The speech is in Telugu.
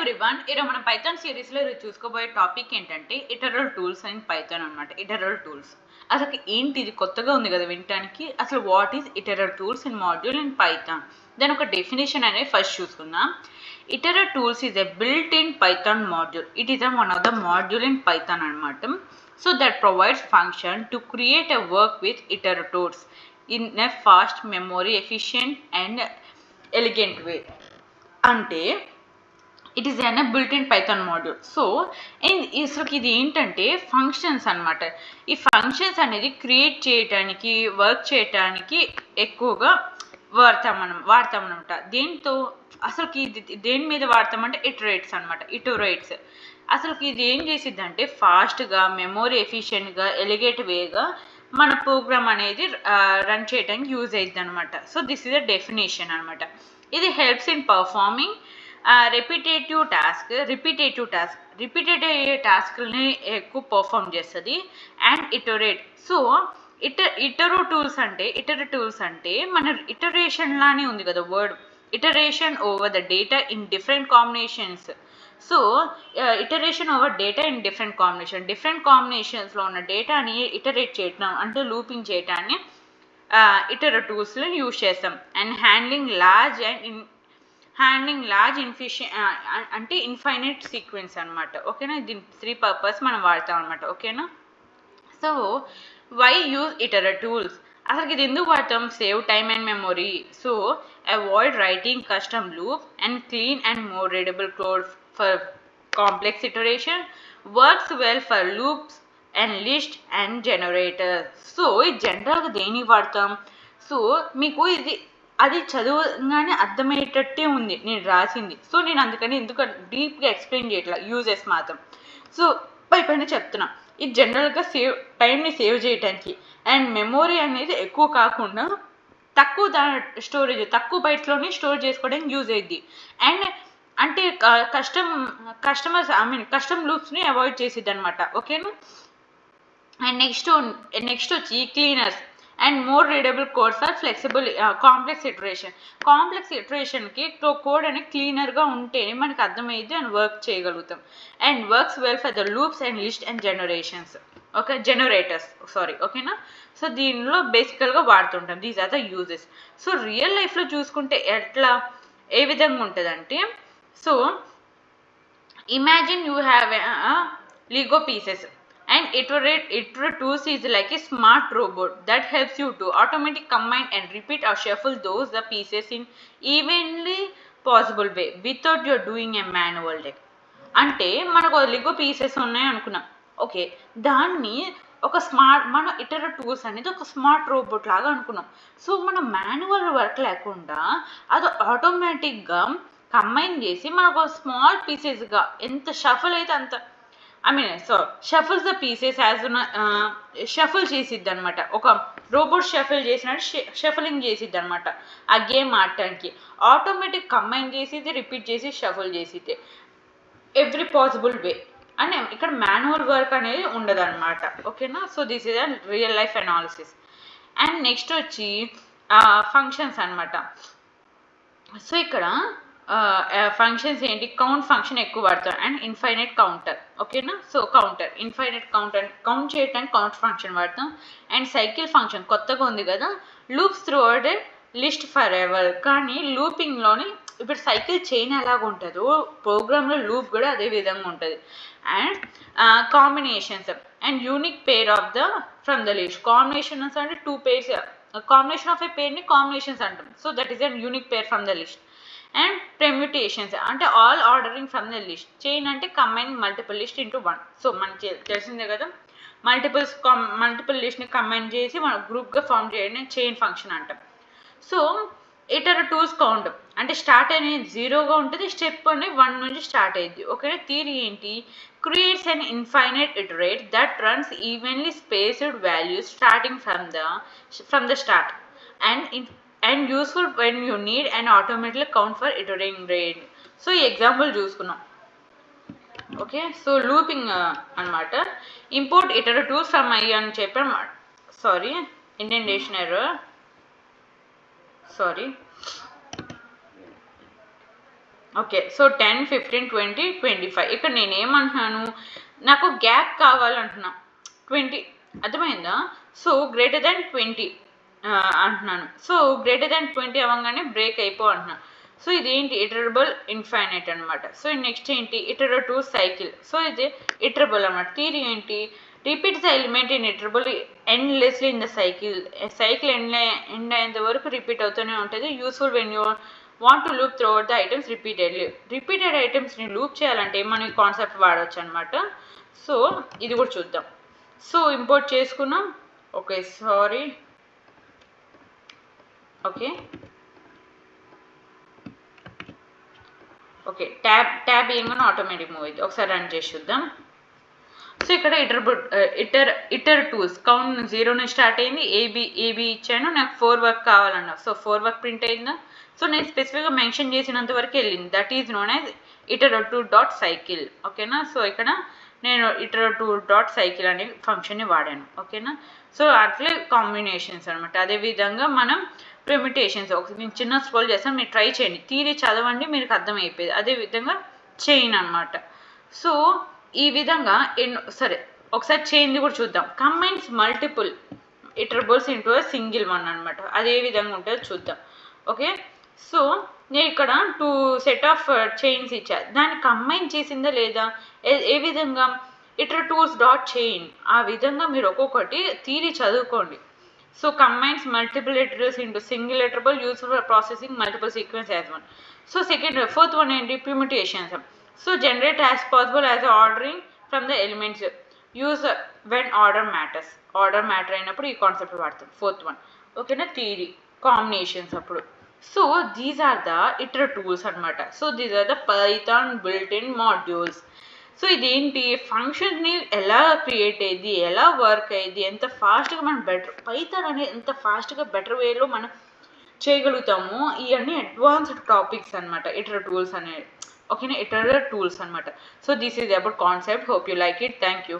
ఎవ్రీవన్ ఈరోజు మన పైథాన్ సిరీస్లో చూసుకోబోయే టాపిక్ ఏంటంటే ఇటరల్ టూల్స్ అండ్ పైథాన్ అనమాట. ఇటరల్ టూల్స్ అసలు ఏంటి, ఇది కొత్తగా ఉంది కదా వినటానికి. అసలు what is itertools in module in Python, దాని ఒక డెఫినేషన్ అనేది ఫస్ట్ చూసుకుందాం. Itertools is a built in Python module. It is one of the module in Python అనమాట. So that provides function to create a work with iteratives in a fast, memory efficient and elegant way. అంటే it is an built in Python module. So అసలుకి ఇది ఏంటంటే ఫంక్షన్స్ అనమాట. ఈ ఫంక్షన్స్ అనేది క్రియేట్ చేయటానికి, వర్క్ చేయటానికి ఎక్కువగా వాడతామన్నమాట. దేంతో అసలుకి ఇది దేని మీద వాడతామంటే ఇటరేట్స్ అనమాట. ఇటరేట్స్ అసలుకి ఇది ఏం చేసిద్దంటే ఫాస్ట్గా, మెమొరీ ఎఫిషియెంట్గా, ఎలిగేట్ వేగా మన ప్రోగ్రామ్ అనేది రన్ చేయడానికి యూజ్ అవుతుంది అనమాట. So this is a definition అనమాట. ఇది హెల్ప్స్ ఇన్ పర్ఫార్మింగ్ రిపీటేటివ్ టాస్క్ని ఎక్కువ పర్ఫామ్ చేస్తుంది. And iterate. సో ఇటరేటివ్స్ అంటే మన ఇటరేషన్ లానే ఉంది కదా word. Iteration over the data in different combinations. So iteration over data in different కాంబినేషన్స్లో ఉన్న డేటాని ఇటరేట్ చేయటం అంటే లూపింగ్ చేయటాన్ని ఇటరేటివ్స్లో యూజ్ చేస్తాం. అండ్ హ్యాండ్లింగ్ లార్జ్ అంటే ఇన్ఫైనైట్ సీక్వెన్స్ అనమాట. ఓకేనా, దీని 3 పర్పస్ మనం వాడతాం అనమాట. ఓకేనా. So why use iteratives? అసలు ఇది ఎందుకు వాడతాం? Save time and memory. So avoid writing custom loop and clean and more readable code for complex iteration. Works well for loops and list and generator. So ఇది జనరల్గా దేనికి వాడతాం? సో మీకు ఇది అది చదవగానే అర్థమయ్యేటట్టే ఉంది నేను రాసింది. సో నేను అందుకని ఎందుకు డీప్గా ఎక్స్ప్లెయిన్ చేయట్లా, యూజెస్ మాత్రం. సో పైన చెప్తున్నా, ఇది జనరల్గా టైంని సేవ్ చేయడానికి అండ్ మెమొరీ అనేది ఎక్కువ కాకుండా తక్కువ స్టోరేజ్, తక్కువ బైట్స్లోనే స్టోర్ చేసుకోవడానికి యూజ్ అయ్యిద్ది. అండ్ అంటే కస్టమ్ లూప్స్ని అవాయిడ్ చేసిద్ది అనమాట. ఓకేనా. అండ్ నెక్స్ట్ వచ్చి cleaners and more readable code for flexible complex ఇటరేషన్కి కోడ్ అనేది క్లీనర్గా ఉంటేనే మనకు అర్థమయ్యేది అండ్ వర్క్ చేయగలుగుతాం. And works well for the loops and list and generators. ఓకేనా. సో దీనిలో బేసికల్గా వాడుతుంటాం. These are the uses. So real లైఫ్లో చూసుకుంటే ఏ విధంగా ఉంటుందంటే, so imagine you have Lego pieces. And iteritivs is like a smart robot that helps you to automatically combine and repeat or shuffle the pieces in evenly possible way without you doing a manual check. అంటే మనకు లిగో పీసెస్ ఉన్నాయి అనుకున్నాం. ఓకే, దాన్ని మన ఇటరేటివ్స్ అనేది ఒక స్మార్ట్ రోబోట్ లాగా అనుకున్నాం. సో మనం మాన్యువల్ వర్క్ లేకుండా అది ఆటోమేటిక్గా కంబైన్ చేసి మనకు స్మాల్ పీసెస్గా ఎంత షఫల్ అయితే అంత షఫల్స్ ద పీసెస్ షఫల్ చేసిద్ది అనమాట. ఒక రోబోట్ షఫల్ చేసినట్టు షఫలింగ్ చేసిద్ది అనమాట. ఆ గేమ్ ఆడటానికి ఆటోమేటిక్ కంబైన్ చేసిద్ది, రిపీట్ చేసి షఫల్ చేసిద్ది ఎవ్రీ పాసిబుల్ వే. అని ఇక్కడ మాన్యువల్ వర్క్ అనేది ఉండదు అనమాట. ఓకేనా. So this is a real life analysis. And next వచ్చి ఫంక్షన్స్ అనమాట. సో ఇక్కడ ఫంక్షన్స్ ఏంటి? కౌంట్ ఫంక్షన్ ఎక్కువ వాడతాం అండ్ ఇన్ఫైనైట్ కౌంటర్. ఓకేనా. సో ఇన్ఫైనైట్ కౌంట్ చేయడానికి కౌంట్ ఫంక్షన్ వాడతాం. అండ్ సైకిల్ ఫంక్షన్ కొత్తగా ఉంది కదా. Loops through out list for ever. కానీ లూపింగ్లోని ఇప్పుడు సైకిల్ చైన్ ఎలాగ ఉంటుందో ప్రోగ్రామ్లో లూప్ కూడా అదే విధంగా ఉంటుంది. And combinations and unique pair of from the list. Combinations అంటే 2 pairs. కాంబినేషన్ ఆఫ్ ఏ పేర్ని కాంబినేషన్స్ అంటాం. So that is a unique pair from the list. And permutations అంటే all ordering from the list. Chain అంటే combining multiple list into 1. So మనకి తెలిసిందే కదా, మల్టిపుల్ లిస్ట్ని కంబైన్ చేసి మనం గ్రూప్గా ఫామ్ చేయడం చైన్ ఫంక్షన్ అంటాం. సో ఇటరేటివ్స్ కౌంట్ అంటే స్టార్ట్ అనేది 0గా ఉంటుంది, స్టెప్ అనేది 1 నుంచి స్టార్ట్ అయ్యింది. ఓకే, థియరీ ఏంటి? Creates an infinite iterate that runs evenly spaced values starting from the start and useful when you need an automatically count for iterating rate. So ఈ ఎగ్జాంపుల్ చూసుకున్నాం. ఓకే, సో లూపింగ్ అనమాట. ఇంపోర్ట్ ఇటరేటివ్స్ ఫ్రమ్ అని చెప్పాను. Indentation error. ఓకే. సో 10, 15, 20, 25 ఇక్కడ నేనేమంటున్నాను, నాకు గ్యాప్ కావాలంటున్నా 20 అర్థమైందా? సో గ్రేటర్ దాన్ 20 అంటున్నాను. సో గ్రేటర్ దాన్ 20 అవ్వగానే బ్రేక్ అయిపో అంటున్నాను. సో ఇదేంటి ఇటరబుల్ ఇన్ఫైనైట్ అనమాట. సో నెక్స్ట్ ఏంటి ఇటరేటివ్ సైకిల్. సో ఇది ఇటరబుల్ అనమాట. థియరీ ఏంటి, repeats the element in iterable endlessly in the cycle. Cycle end అయ్యేంత వరకు రిపీట్ అవుతూనే ఉంటుంది. Useful when you want to loop throughout the items repeatedly. Repeated ఐటమ్స్ని లూప్ చేయాలంటే మనం ఈ కాన్సెప్ట్ వాడవచ్చు అనమాట. సో ఇది కూడా చూద్దాం. సో ఇంపోర్ట్ చేసుకున్నాం. Okay sorry, okay okay tab ఏమన్నా ఆటోమేటిక్ మూవ్ అయింది. ఒకసారి రన్ చేసి చూద్దాం. సో ఇక్కడ ఇటర్ టూల్స్ కౌంట్ 0 నుంచి స్టార్ట్ అయింది. ఏబి ఇచ్చాను, నాకు 4 వర్క్ కావాలన్నా. సో 4 వర్క్ ప్రింట్ అయిందా. సో నేను స్పెసిఫిక్గా మెన్షన్ చేసినంత వరకు వెళ్ళింది. That is known as iterative dot cycle. ఓకేనా. సో ఇక్కడ నేను ఇటరేటివ్ డాట్ సైకిల్ అనే ఫంక్షన్ని వాడాను. ఓకేనా. సో అట్లే కాంబినేషన్స్ అనమాట. అదేవిధంగా మనం పెర్మిటేషన్స్ నేను చిన్న స్క్రోల్ చేస్తాను, మీరు ట్రై చేయండి. థియరీ చదవండి, మీకు అర్థమైపోయేది. అదేవిధంగా చైన్ అనమాట. సో ఈ విధంగా సరే ఒకసారి చైన్ కూడా చూద్దాం. Combines multiple iterables into single one అనమాట. అది ఏ విధంగా ఉంటుందో చూద్దాం. ఓకే. సో నేను ఇక్కడ 2 సెట్ ఆఫ్ చైన్స్ ఇచ్చా, దాన్ని కంబైన్ చేసిందా లేదా, ఏ విధంగా ఇటరేటివ్స్ డాట్ చైన్. ఆ విధంగా మీరు ఒక్కొక్కటి థియరీ చదువుకోండి. So combines multiple iterables into single iterable useful for processing multiple sequence as one. So fourth one ఏంటి permutations. So generate as possible as ordering from the elements. Use when order matters. Order matter అయినప్పుడు ఈ కాన్సెప్ట్ వాడతాం. Fourth one. ఓకేనా. థియరీ కాంబినేషన్స్ అప్పుడు. So these are the itertools అనమాట. So these are the Python built in modules. So ఇదేంటి ఫంక్షన్ని ఎలా క్రియేట్ అయ్యింది, ఎలా వర్క్ అయ్యింది, ఎంత ఫాస్ట్గా మనం పైథాన్ అనేది ఎంత ఫాస్ట్గా బెటర్ వేలో మనం చేయగలుగుతాము. ఇవన్నీ అడ్వాన్స్డ్ టాపిక్స్ అనమాట ఇటర్ టూల్స్ అనేవి. ఓకేనా. ఇటర్ టూల్స్ అనమాట. So this is about concept. Hope you like it. Thank you.